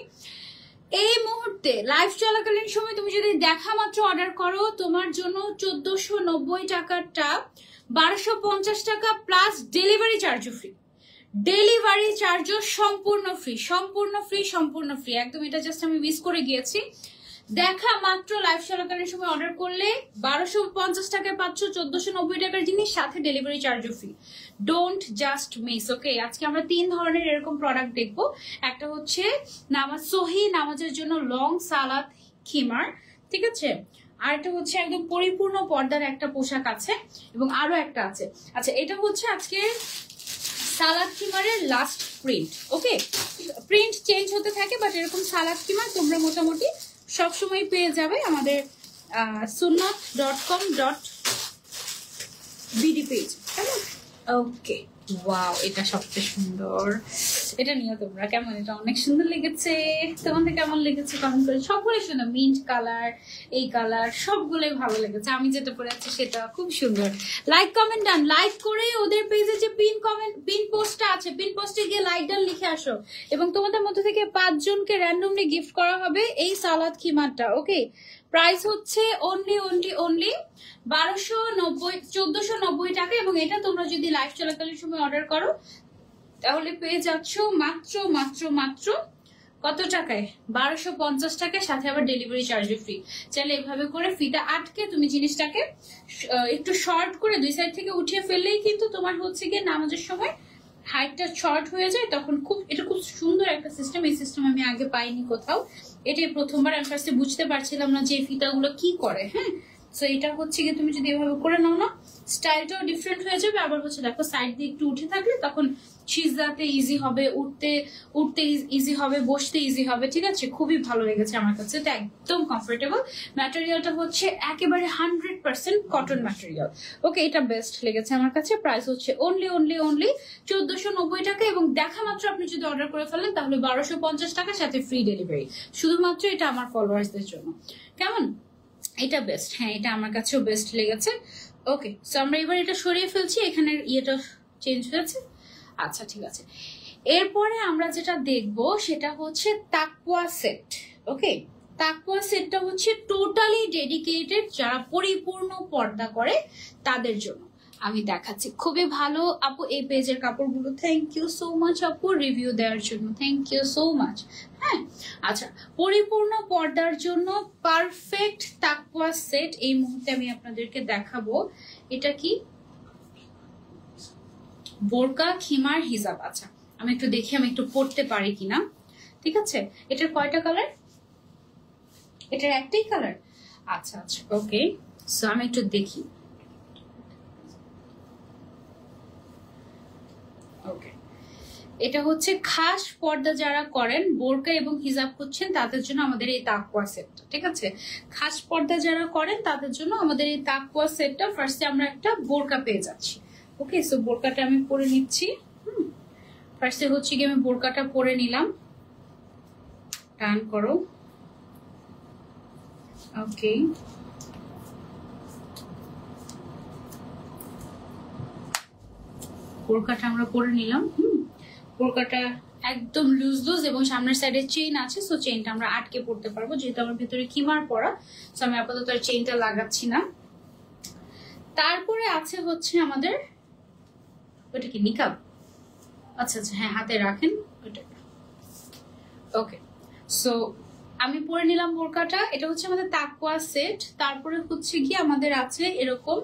এই মুহূর্তে লাইভ চলাকালীন সময় তুমি যদি দেখা মাত্র অর্ডার করো, তোমার জন্য 1490 টাকাটা 1250 টাকা প্লাস ডেলিভারি চার্জও ফ্রি, ডেলিভারি চার্জও সম্পূর্ণ ফ্রি একদম। এটা জাস্ট আমি মিস করে গিয়েছি। দেখা মাত্র লাইভ চলাকালীন সময় অর্ডার করলে 1250 টাকায় পাচ্ছ 1490 টাকার জিনিস, সাথে ডেলিভারি চার্জও free. Don't just miss. Okay, আজকে আমরা 3 ধরনের এরকম প্রোডাক্ট দেখবো। একটা হচ্ছে নামাজের জন্য লং সালাত খিমার, ঠিক আছে? আর একটা হচ্ছে একদম পরিপূর্ণ পর্দার একটা পোশাক আছে, এবং আরো একটা আছে। আচ্ছা, এটা হচ্ছে আজকে সালাদ খিমারের লাস্ট প্রিন্ট। ওকে, প্রিন্ট চেঞ্জ হতে থাকে, বাট এরকম সালাদ খিমার তোমরা মোটামুটি সবসময় পেয়ে যাবে আমাদের sunnat.com.bd পেজ। ওকে, ওয়াও, এটা সবচেয়ে সুন্দর, এটা নিও তোমরা। কেমন? এটা অনেক সুন্দর লেগেছে, তোমাদের কেমন লেগেছে কমেন্ট করে। সবগুলোই সুন্দর, মিন্ট কালার, এই কালার সবগুলোই ভালো লেগেছে। আমি যেটা পরে আছি সেটা খুব সুন্দর। লাইক কমেন্ট ডান, লাইক করে ওদের পেজে যে পিন পোস্টটা আছে, পিন পোস্টে গিয়ে লাইক ডান লিখে আসো, এবং তোমাদের মধ্যে থেকে 5 জনকে র্যান্ডমলি গিফট করা হবে এই সালাদ খিমারটা। ওকে, প্রাইস হচ্ছে অনলি 1490 টাকা, এবং এটা তোমরা যদি লাইভ চলাকালীন সময় অর্ডার করো তাহলে পেয়ে যাচ্ছ মাত্র কত টাকায়? 1250 টাকায়, সাথে আবার ডেলিভারি চার্জও ফ্রি। চাইলে এভাবে করে ফিটা আটকে তুমি জিনিসটাকে একটু শর্ট করে দুই সাইড থেকে উঠিয়ে ফেললেই কিন্তু তোমার হচ্ছে গিয়ে নামাজের সময় হাইটটা শর্ট হয়ে যায়। তখন এটা খুব সুন্দর একটা সিস্টেম, এই সিস্টেম আমি আগে পাইনি কোথাও, এটাই প্রথমবার। আমি ফার্স্টে বুঝতে পারছিলাম না যে এই ফিতাগুলো কি করে। হ্যাঁ, সো এটা হচ্ছে গিয়ে তুমি যদি এভাবে করে নাও না, স্টাইলটাও ডিফারেন্ট হয়ে যাবে। আবার হচ্ছে দেখো সাইড দিয়ে একটু উঠে থাকলে তখন সিজদাতে ইজি হবে, উঠতে ইজি হবে, বসতে ইজি হবে। ঠিক আছে, খুবই ভালো লেগেছে আমার কাছে, এটা একদম কমফোর্টেবল। ম্যাটেরিয়ালটা হচ্ছে একেবারে 100% কটন ম্যাটেরিয়াল। ওকে, এটা বেস্ট লেগেছে আমার কাছে। প্রাইস হচ্ছে অনলি 1490 টাকা, এবং দেখা মাত্র আপনি যদি অর্ডার করে ফেলেন তাহলে 1250 টাকা, সাথে ফ্রি ডেলিভারি। শুধুমাত্র এটা আমার ফলোয়ার্সদের জন্য। কেমন? এটা বেস্ট, হ্যাঁ এটা আমার কাছেও বেস্ট লেগেছে। ওকে, সো আমরা এবার এটা সরিয়ে ফেলছি, এখানের ইয়েটা চেঞ্জ হয়েছে। আচ্ছা, ঠিক আছে। এরপরে আমরা যেটা দেখবো সেটা হচ্ছে তাকওয়া সেট। ওকে, তাকওয়া সেটটা হচ্ছে টোটালি ডেডিকেটেড যারা পরিপূর্ণ পর্দা করে তাদের জন্য। আমি দেখাচ্ছি, খুবই ভালো আপু এই পেজের কাপড়গুলো। থ্যাংক ইউ সো মাচ আপু রিভিউ দেওয়ার জন্য, থ্যাংক ইউ সো মাচ। হ্যাঁ, আচ্ছা, পরিপূর্ণ পর্দার জন্য পারফেক্ট তাকওয়া সেট এই মুহূর্তে আমি আপনাদেরকে দেখাবো। এটা কি? বোরকা, খিমার, হিজাব। আচ্ছা, আমি একটু দেখি আমি একটু পড়তে পারি কিনা। ঠিক আছে, এটার কয়টা কালার? এটার একটাই কালার? আচ্ছা, ওকে, সো আমি একটু দেখি। ওকে, এটা হচ্ছে খাস পর্দা যারা করেন, বোরকা এবং হিজাব করছেন, তাদের জন্য আমাদের এই তাকওয়া সেটটা। ঠিক আছে, খাস পর্দা যারা করেন তাদের জন্য আমাদের এই তাকওয়া সেটটা। ফার্স্টে আমরা একটা বোরকা পেয়ে যাচ্ছি। ওকে, সো বোরকাটা আমি পরে নিচ্ছি। ফার্স্টে হচ্ছে কি আমি বোরকাটা পরে নিলাম। টার্ন করো। ওকে, বোরকাটা আমরা পরে নিলাম। বোরকাটা একদম লুজ লুজ এবং সামনের সাইডে চেইন আছে, সো চেইনটা আমরা আটকে পড়তে পারবো, যেহেতু আমার ভেতরে কিমার পরা, সো আমি আপাতত আর চেইনটা লাগাচ্ছি না। তারপরে আছে হচ্ছে আমাদের, ওটা কি নিকাব? আচ্ছা আচ্ছা, হ্যাঁ হাতে রাখেন ওটা। ওকে, সো আমি পরে নিলাম বোরকাটা। এটা হচ্ছে আমাদের তাকওয়া সেট। তারপরে হচ্ছে কি আমাদের আছে এরকম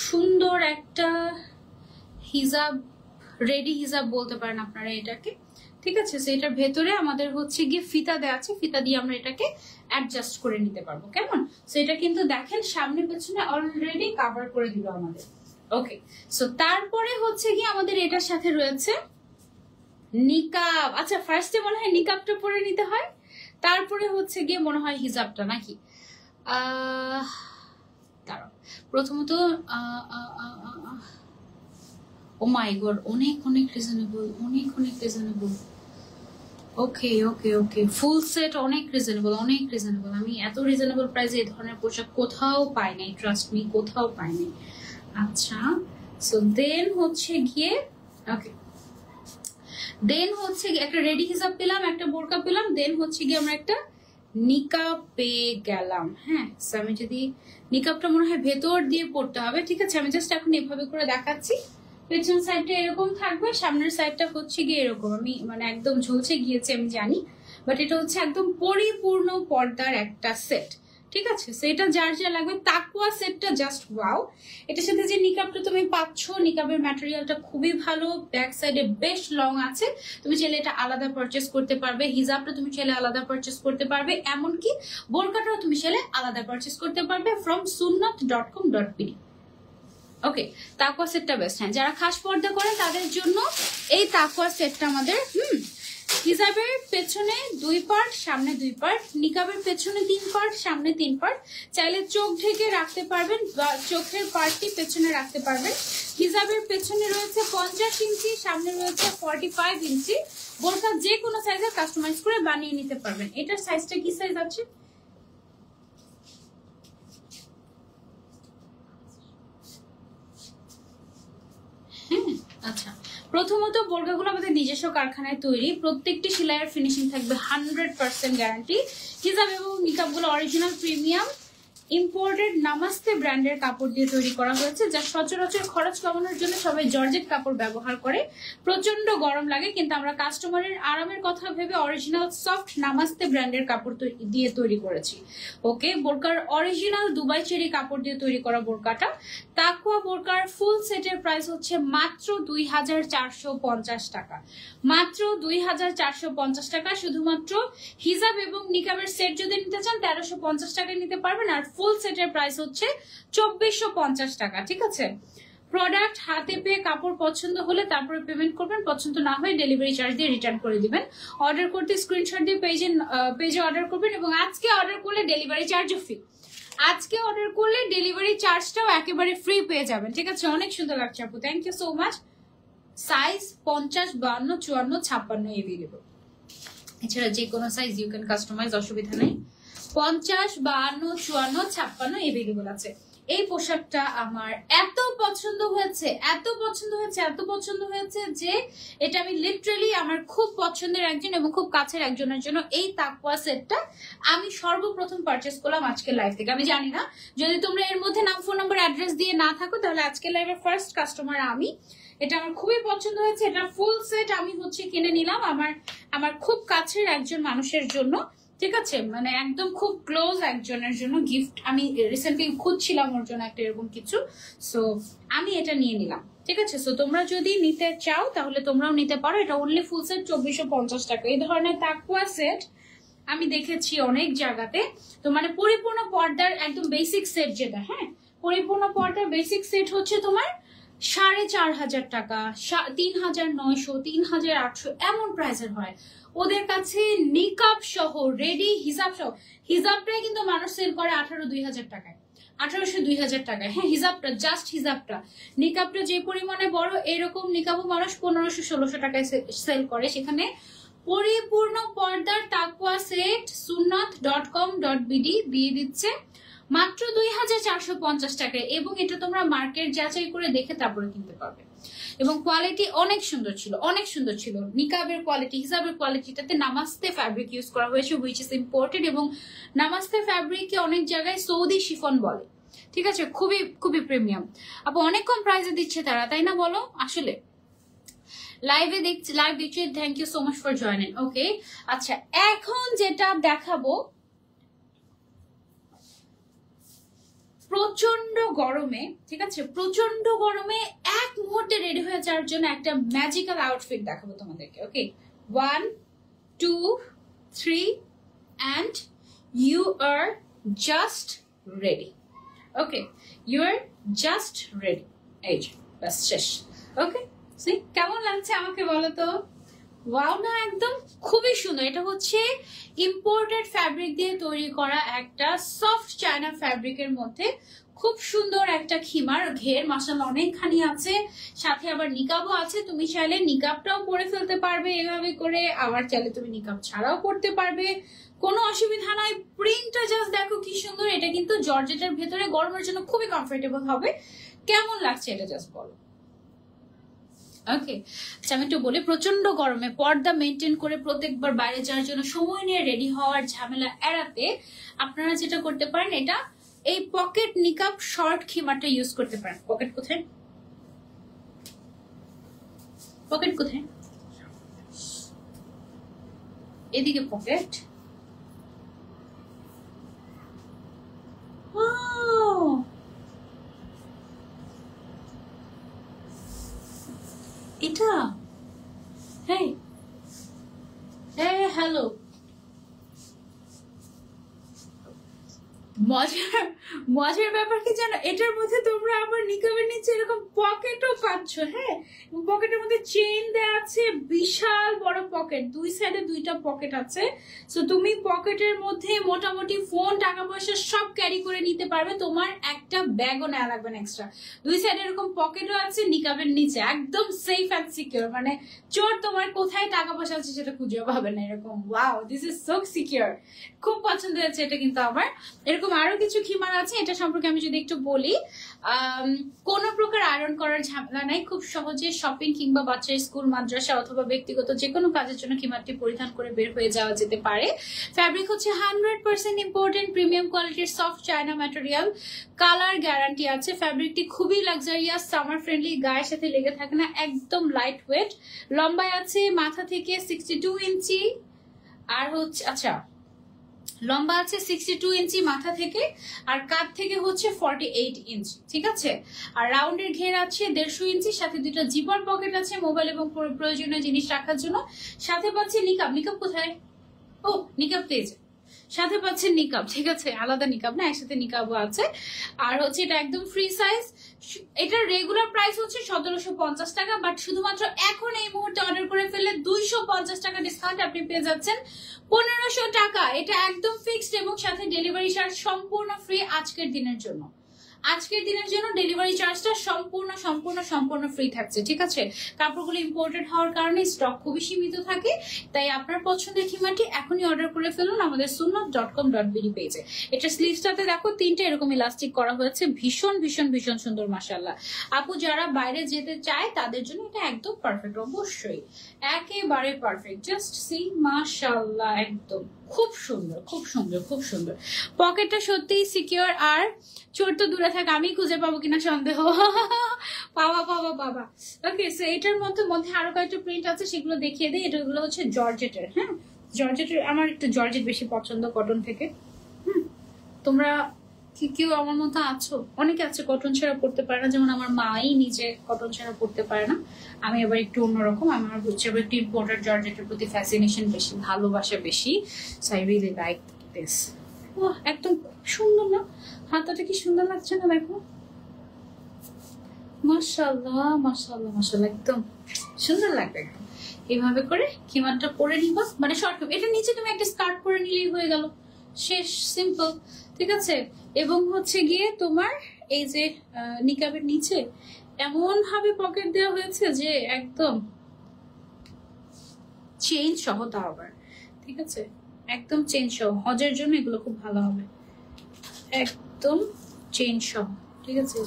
সুন্দর একটা হিজাব, রেডি হিজাব বলতে পারেন আপনারা এটাকে। ঠিক আছে, সো এটার ভেতরে আমাদের হচ্ছে গিয়ে ফিতা দেওয়া আছে, ফিতা দিয়ে আমরা এটাকে অ্যাডজাস্ট করে নিতে পারবো। কেমন? সো এটা কিন্তু দেখেন সামনে পেছনে অলরেডি কভার করে দিল আমাদের। ওকে, সো তারপরে হচ্ছে গিয়ে আমাদের এটার সাথে রয়েছে নিকাব। আচ্ছা, ফার্স্টে মনে হয় নিকাবটা পরে নিতে হয়, তারপরে হচ্ছে গিয়ে মনে হয় হিজাবটা, নাকি? দাঁড়াও, প্রথমত ও মাই গড, অনেক অনেক রিজনেবল, অনেক অনেক রিজনেবল। ওকে ওকে ওকে, ফুল সেট অনেক রিজনেবল, অনেক রিজনেবল। আমি এত রিজনেবল প্রাইসে এই ধরনের পোশাক কোথাও পাই নাই, ট্রাস্ট মি, কোথাও পাই নাই। আচ্ছা, সো দেন হচ্ছে গিয়ে ওকে, দেন হচ্ছে একটা রেডি হিসাব পেলাম, একটা বোরকা পেলাম, দেন হচ্ছে গিয়ে আমরা একটা নিকাব পেয়ে গেলাম। হ্যাঁ, আমি যদি নিকাবটা মনে হয় ভেতর দিয়ে পড়তে হবে। ঠিক আছে, আমি জাস্ট এখন এভাবে করে দেখাচ্ছি। পেছন সাইডটা এরকম থাকবে, সামনের সাইডটা হচ্ছে গিয়ে এরকম। আমি মানে একদম ঝলসে গিয়েছে আমি জানি, বাট এটা হচ্ছে একদম পরিপূর্ণ পর্দার একটা সেট। ঠিক আছে, সেটা যার যা লাগবে। তাকওয়া সেটটা জাস্ট ওয়াও। এটার সাথে যে নিকাবটা তুমি পাচ্ছ, নিকাবের ম্যাটেরিয়ালটা খুবই ভালো, ব্যাক সাইডে বেশ লং আছে, তুমি চাইলে এটা আলাদা পারচেস করতে পারবে, হিজাবটা তুমি চাইলে আলাদা পারচেস করতে পারবে, এমনকি বোরকাটাও তুমি চাইলে আলাদা পারচেস করতে পারবে ফ্রম sunnat.com.pd। ওকে, তাকওয়া সেটটা বেস্ট। হ্যাঁ, যারা খাস পর্দা করে তাদের জন্য এই তাকওয়া সেটটা আমাদের। হিজাবের পেছনে 2 পার্ট, সামনে 2 পার্ট, নিকাবের পেছনে 3 পার্ট, সামনে 3 পার্ট। চাইলে চোখ ঢেকে রাখতে পারবেন বা চোখের পার্টটি পেছনে রাখতে পারবেন। হিজাবের পেছনে রয়েছে 50 ইঞ্চি, সামনে রয়েছে 45 ইঞ্চি। বোরকা যে কোনো সাইজের কাস্টমাইজ করে বানিয়ে নিতে পারবেন। এটার সাইজটা কি সাইজ আছে? আচ্ছা, প্রথমত বোরকাগুলো আমাদের নিজস্ব কারখানায় তৈরি, প্রত্যেকটি সেলাইয়ের ফিনিশিং থাকবে 100% গ্যারান্টি। হিজাব এবং নিকাবগুলো অরিজিনাল প্রিমিয়াম ইম্পোর্টেড নামাস্তে ব্র্যান্ডের কাপড় দিয়ে তৈরি করা হয়েছে, যা সচরাচর খরচ কমানোর জন্য সবাই জর্জেট কাপড় ব্যবহার করে। প্রচন্ড গরম লাগে, কিন্তু আমরা কাস্টমারের আরামের কথা ভেবে অরিজিনাল সফট নামাস্তে ব্র্যান্ডের কাপড় দিয়ে তৈরি করেছি। ওকে, বোরকার অরিজিনাল দুবাই চেরি কাপড় দিয়ে তৈরি করা বোরকাটা। তাকওয়া বোরকার ফুল সেটের প্রাইস হচ্ছে মাত্র 2450 টাকা, মাত্র 2450 টাকা। শুধুমাত্র হিজাব এবং নিকাবের সেট যদি নিতে চান 1350 টাকায় নিতে পারবেন, আর ফুল সেটের প্রাইস হচ্ছে 2450 টাকা। ঠিক আছে, প্রোডাক্ট হাতে পেয়ে কাপড় পছন্দ হলে তারপরে পেমেন্ট করবেন, পছন্দ না হয় ডেলিভারি চার্জ দিয়ে রিটার্ন করে দিবেন। অর্ডার করতে স্ক্রিনশট দিয়ে পেজে অর্ডার করবেন, এবং আজকে অর্ডার করলে ডেলিভারি চার্জও ফ্রি। আজকে অর্ডার করলে ডেলিভারি চার্জটাও একেবারে ফ্রি পেয়ে যাবেন। ঠিক আছে, অনেক সুন্দর লাগছে আপু, thank you so much. Size 50, 52, 54, 56 available. এছাড়া যে কোনো সাইজ ইউ ক্যান কাস্টমাইজ, অসুবিধা নেই। 50, 52, 54, 56 এভেলেবল আছে। এই পোশাকটা আমার এত পছন্দ হয়েছে, এত পছন্দ হয়েছে, এত পছন্দ হয়েছে যে এটা আমি লিটারালি আমার খুব পছন্দের একজন এবং খুব কাছের একজনের জন্য এই তাকওয়া সেটটা আমি সর্বপ্রথম পারচেস করলাম আজকের লাইভ থেকে। আমি জানি না যদি তোমরা এর মধ্যে নাম, ফোন নাম্বার, অ্যাড্রেস দিয়ে না থাকো, তাহলে আজকের লাইভের ফার্স্ট কাস্টমার আমি। এটা আমার খুবই পছন্দ হয়েছে। এটা ফুল সেট আমি হচ্ছে কিনে নিলাম আমার খুব কাছের একজন মানুষের জন্য। ঠিক আছে, মানে একদম খুব ক্লোজ একজনের জন্য গিফট। আমি রিসেন্টলি খুঁজছিলাম ওর জন্য একটা এরকম কিছু, সো আমি এটা নিয়ে নিলাম। ঠিক আছে, সো তোমরা যদি নিতে চাও তাহলে তোমরাও নিতে পারো। এটা অনলি ফুল সেট 2450 টাকা। এই ধরনের তাকওয়া সেট আমি দেখেছি অনেক জায়গাতে, তো মানে পরিপূর্ণ পর্দার একদম বেসিক সেট যেটা, হ্যাঁ পরিপূর্ণ পর্দার বেসিক সেট হচ্ছে তোমার 4,500 টাকা, 3,900, 3,800 এমন প্রাইসের হয়। ওদের কাছে নিকাব সহ রেডি হিজাব সহ, হিজাবটাই কিন্তু মানুষ সেল করে 18-2,000 টাকায়, 1800-2,000 টাকায়। হ্যাঁ, হিজাবটা, জাস্ট হিজাবটা। নিকাবটা যে পরিমাণে বড়, এরকম নিকাবও মানুষ 1500-1600 টাকায় সেল করে। সেখানে পরিপূর্ণ পর্দার তাকওয়া সেট sunnat.com.bd দিয়ে দিচ্ছে মাত্র 2,450 টাকায়, এবং এটা তোমরা মার্কেট যাচাই করে দেখে তারপরে কিনতে পারবে। এবং কোয়ালিটি অনেক সুন্দর ছিল, অনেক সুন্দর ছিল। নিকাবের কোয়ালিটি, হিজাবের কোয়ালিটিটাতে নামাস্তে ফ্যাব্রিক ইউজ করা হয়েছে, হুইচ ইজ ইম্পোর্টেড। এবং নামাস্তে ফ্যাব্রিককে অনেক জায়গায় সৌদি শিফন বলে, ঠিক আছে, খুবই খুবই প্রিমিয়াম। আপু অনেক কম প্রাইসে দিচ্ছে তারা, তাই না বলো? আসলে লাইভ দেখছি, thank you so much for joining. Okay, আচ্ছা এখন যেটা দেখাবো, প্রচন্ড গরমে, ঠিক আছে, প্রচন্ড গরমে এক মুহূর্তে রেডি হয়ে যাওয়ার জন্য একটা ম্যাজিক্যাল আউটফিট দেখাবো তোমাদেরকে। ওকে, 1 2 3 and you are just ready. Okay, you are just ready. এই যে বাস শেষ। ওকে, সি কেমন লাগছে আমাকে বলো তো? ওয়াও না, একদম খুবই সুন্দর। এটা হচ্ছে ইম্পোর্টেড ফ্যাব্রিক দিয়ে তৈরি করা একটা সফট চায়না ফ্যাব্রিকের মধ্যে খুব সুন্দর একটা খিমার ঘের, মাশাআল্লাহ অনেকখানি আছে, সাথে আবার নিকাবও আছে। তুমি চাইলে নিকাবটাও পরে ফেলতে পারবে এভাবে করে, আবার চাইলে তুমি নিকাব ছাড়াও পরতে পারবে, কোনো অসুবিধা নাই। প্রিন্টটা জাস্ট দেখো কি সুন্দর। এটা কিন্তু জর্জেটের ভেতরে, গরমের জন্য খুবই কমফোর্টেবল হবে। কেমন লাগছে এটা জাস্ট বলো। ওকে, আচ্ছা আমি একটু বলি, প্রচন্ড গরমে পর্দা মেনটেন করে প্রত্যেকবার বাইরে যাওয়ার জন্য সময় নিয়ে রেডি হওয়ার ঝামেলা এড়াতে আপনারা যেটা করতে পারেন, এটা এই পকেট নিকাব শর্ট খিমারটা ইউজ করতে পারেন। পকেট কোথায়? পকেট কোথায়? এদিকে পকেট। এটা হেই হ্যালো, মজার ব্যাপার কি জানো, এটার মধ্যে তোমরা আবার নিকাবের নিচে এরকম পকেটও পাচ্ছ। হ্যাঁ, পকেটের মধ্যে চেইন দেওয়া আছে, বিশাল বড় পকেট, দুই সাইডে দুইটা পকেট আছে। সো তুমি পকেটের মধ্যে মোটামুটি ফোন, টাকা পয়সা সব ক্যারি করে নিতে পারবে, তোমার একটা ব্যাগও নেওয়া লাগবে না এক্সট্রা। দুই সাইডে এরকম পকেটও আছে নিকাবের নিচে, একদম সেফ অ্যান্ড সিকিউর। মানে চোর তোমার কোথায় টাকা পয়সা আছে সেটা খুঁজেও পাবে না এরকম। Wow, this is so secure. খুব পছন্দ হয়েছে এটা। কিন্তু আমার এরকম আরো কিছু খিমার আছে, এটা সম্পর্কে আমি যদি একটু বলি, কোন প্রকার আয়রন করার ঝামেলা নাই, খুব সহজে শপিং কিংবা বাচ্চার স্কুল, মাদ্রাসা অথবা ব্যক্তিগত যে কোনো কাজের জন্য খিমারটি পরিধান করে বের হয়ে যাওয়া যেতে পারে। ফ্যাব্রিক হচ্ছে 100% ইম্পোর্টেড প্রিমিয়াম কোয়ালিটির soft China material, colour guarantee আছে। ফ্যাব্রিকটি খুবই লাক্সারিয়াস, সামার ফ্রেন্ডলি, গায়ের সাথে লেগে থাকে না, একদম লাইট ওয়েট। লম্বায় আছে মাথা থেকে 62 ইঞ্চি, আর হচ্ছে আচ্ছা লম্বা আছে 62 ইঞ্চি মাথা থেকে, আর কাঁধ থেকে হচ্ছে 48 ইঞ্চি, ঠিক আছে। আর রাউন্ডের ঘের আছে 150 ইঞ্চি, সাথে দুটো জিপার পকেট আছে মোবাইল এবং প্রয়োজনীয় জিনিস রাখার জন্য। সাথে পাচ্ছে নিকাব। নিকাব কোথায়? ও, নিকাব পেয়েছে, সাথে পাচ্ছেন নিকাব, ঠিক আছে, আলাদা নিকাব না, একসাথে নিকাবও আছে। আর হচ্ছে এটা একদম ফ্রি সাইজ। এটার রেগুলার প্রাইস হচ্ছে 1750 টাকা, বাট শুধুমাত্র এখন এই মুহূর্তে অর্ডার করে ফেললে 250 টাকা ডিসকাউন্ট আপনি পেয়ে যাচ্ছেন 1500 টাকা। এটা একদম ফিক্সড, এবং সাথে ডেলিভারি চার্জ সম্পূর্ণ ফ্রি আজকের দিনের জন্য। আজকের দিনের জন্য ডেলিভারি চার্জটা সম্পূর্ণ ফ্রি থাকছে, ঠিক আছে। কাপড়গুলো ইম্পোর্টেড হওয়ার কারণে স্টক খুবই সীমিত থাকে, তাই আপনার পছন্দের খিমাটি এখনই অর্ডার করে ফেলুন আমাদের sunnat.com.bd পেজে। এটা স্লিভসটাতে দেখো 3টে এরকম ইলাস্টিক করা হয়েছে, ভীষণ সুন্দর মাশাআল্লাহ। আপু যারা বাইরে যেতে চায় তাদের জন্য এটা একদম পারফেক্ট, অবশ্যই একেবারে পারফেক্ট। জাস্ট সি, মাশাআল্লাহ, একদম খুব সুন্দর। পকেটটা সত্যিই সিকিউর, আর চোর তো দূরে থাকে, আমি খুঁজে পাবো কিনা সন্দেহ। পাবা। ওকে, সো এটার মধ্যে আরো কয়েকটা প্রিন্ট আছে, সেগুলো দেখিয়ে দিই। এটাগুলো হচ্ছে জর্জেটের। হ্যাঁ, জর্জেটের, আমার একটু জর্জেট বেশি পছন্দ কটন থেকে। তোমরা কি কেউ আমার মতো আছো? অনেকে আছে কটন ছাড়া পড়তে পারে না, যেমন আমার মাই নিজে কটন ছাড়া পড়তে পারে না। আমি আবার একটু অন্যরকম, আমার হচ্ছে একটু ইম্পোর্টেড জর্জেটের প্রতি ফ্যাসিনেশন বেশি, ভালোবাসা বেশি। So I really like this. একদম খুব সুন্দর না? হাতাটা কি সুন্দর লাগছে না? দেখো মাশাআল্লাহ মাশাআল্লাহ মাশাআল্লাহ, একদম সুন্দর লাগবে একদম। এইভাবে করে খিমারটা পরে নিবা, মানে শর্ট, এটা নিচে তুমি একটা স্কার্ট পরে নিলেই হয়ে গেল, শেষ, সিম্পল, ঠিক আছে। এবং হচ্ছে গিয়ে তোমার এই যে নিকাবের নিচে এমন ভাবে পকেট দেওয়া হয়েছে যে একদম চেইন সহ, তাও আবার, ঠিক আছে, একদম চেইন সহ। হজের জন্য এগুলো খুব ভালো হবে, একদম চেইন সহ, ঠিক আছে।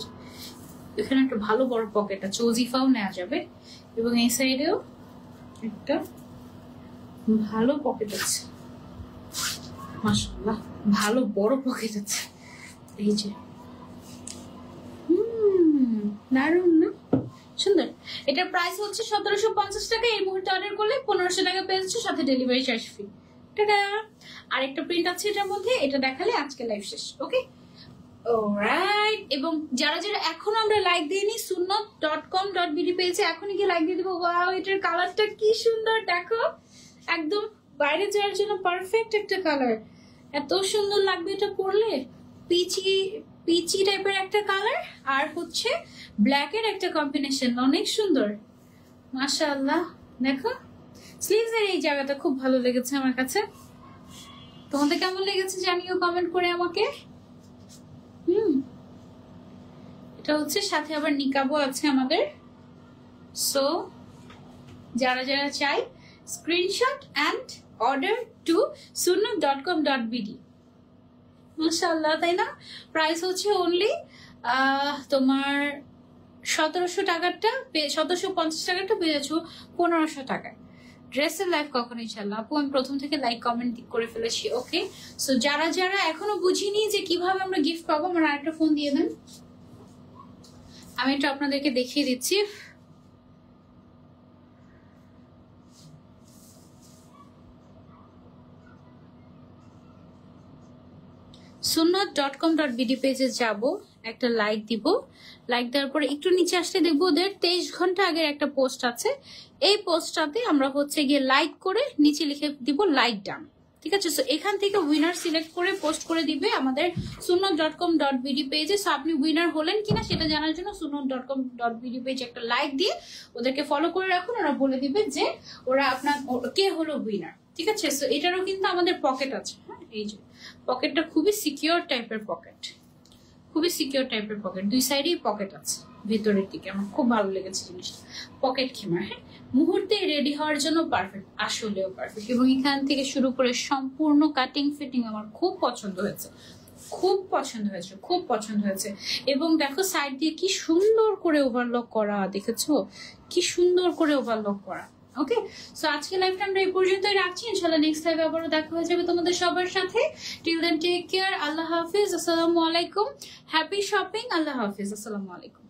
এখানে একটা ভালো বড় পকেট আছে, ওজিফাও নেওয়া যাবে, এবং এই সাইডেও একটা ভালো পকেট আছে, মাশাআল্লাহ ভালো বড় পকেট আছে, এই যে দারুণ না, সুন্দর। এটার প্রাইস হচ্ছে 1750 টাকা। এই মুহূর্তে অর্ডার করলে 1500 টাকা পেয়ে যাচ্ছে, সাথে ডেলিভারি চার্জ ফ্রি। টাটা। আরেকটা প্রিন্ট আছে এটার মধ্যে, এটা দেখালে আজকে লাইভ শেষ। ওকে, অলরাইট। এবং যারা যারা এখনো আমরা লাইক দিইনি, sunnat.com.bd পেজে এখনই গিয়ে লাইক দিয়ে দিবো। ওয়াও, এটার কালারটা কি সুন্দর দেখো, একদম বাইরে যাওয়ার জন্য পারফেক্ট একটা কালার, এত সুন্দর লাগবে এটা পরলে। পিচি পিচি টাইপের একটা কালার, আর হচ্ছে ব্ল্যাক এর একটা কম্বিনেশন, অনেক সুন্দর মাশাআল্লাহ। দেখো স্লিভস এর এই জায়গাটা খুব ভালো লেগেছে আমার কাছে, তোমাদের কেমন লেগেছে জানিও কমেন্ট করে আমাকে। এটা হচ্ছে সাথে আবার নিকাবও আছে আমাদের। সো যারা যারা চাই, screenshot and order to sunnat.com.bd। মাশাআল্লাহ, তাই না? প্রাইস হচ্ছে অনলি তোমার 1700 টাকারটা, 1750 টাকারটা পেয়ে যাচ্ছ 1500 টাকায়। ড্রেসের লাইভ কখন ইনশাআল্লাহ আপু, আমি প্রথম থেকে লাইক কমেন্ট করে ফেলেছি। ওকে, সো যারা যারা এখনো বুঝিনি যে কিভাবে আমরা গিফট পাবো, আমার আরেকটা ফোন দিয়ে দেন, আমি এটা আপনাদেরকে দেখিয়ে দিচ্ছি। sunnat.com.bd পেজে যাব, একটা লাইক দিব, লাইক দেওয়ার পরে একটু নিচে আসলে দেখবো ওদের 23 ঘন্টা আগের একটা পোস্ট আছে। এই পোস্টটাতে আমরা হচ্ছে গিয়ে লাইক করে নিচে লিখে দিব লাইক ডান, ঠিক আছে। সো এখান থেকে উইনার সিলেক্ট করে পোস্ট করে দিবে আমাদের sunnat.com.bd পেজে। সো আপনি উইনার হলেন কিনা সেটা জানার জন্য sunnat.com.bd পেজে একটা লাইক দিয়ে ওদেরকে ফলো করে রাখুন, ওরা বলে দিবে যে ওরা আপনার কে হলো উইনার, ঠিক আছে। সো এটারও কিন্তু আমাদের পকেট আছে, হ্যাঁ, এই যে পকেটটা খুবই সিকিউর টাইপের পকেট, খুবই সিকিউর টাইপের পকেট, দুই সাইডেই পকেট আছে ভেতরের দিকে। আমার খুব ভালো লেগেছে জিনিসটা, পকেট খিমার, হ্যাঁ, মুহূর্তে রেডি হওয়ার জন্য পারফেক্ট, আসলেও পারফেক্ট। এবং এখান থেকে শুরু করে সম্পূর্ণ কাটিং ফিটিং আমার খুব পছন্দ হয়েছে, খুব পছন্দ হয়েছে, খুব পছন্দ হয়েছে। এবং দেখো সাইড দিয়ে কি সুন্দর করে ওভারলক করা, দেখেছো কি সুন্দর করে ওভারলক করা। ওকে, সো আজকে লাইভটা আমরা এই পর্যন্তই রাখছি, ইনশাআল্লাহ নেক্সট লাইভে আবারও দেখা হয়ে যাবে তোমাদের সবার সাথে। টিল দেন টেক কেয়ার, আল্লাহ হাফিজ, আসসালামু আলাইকুম, হ্যাপি শপিং, আল্লাহ হাফিজ, আসসালামু আলাইকুম।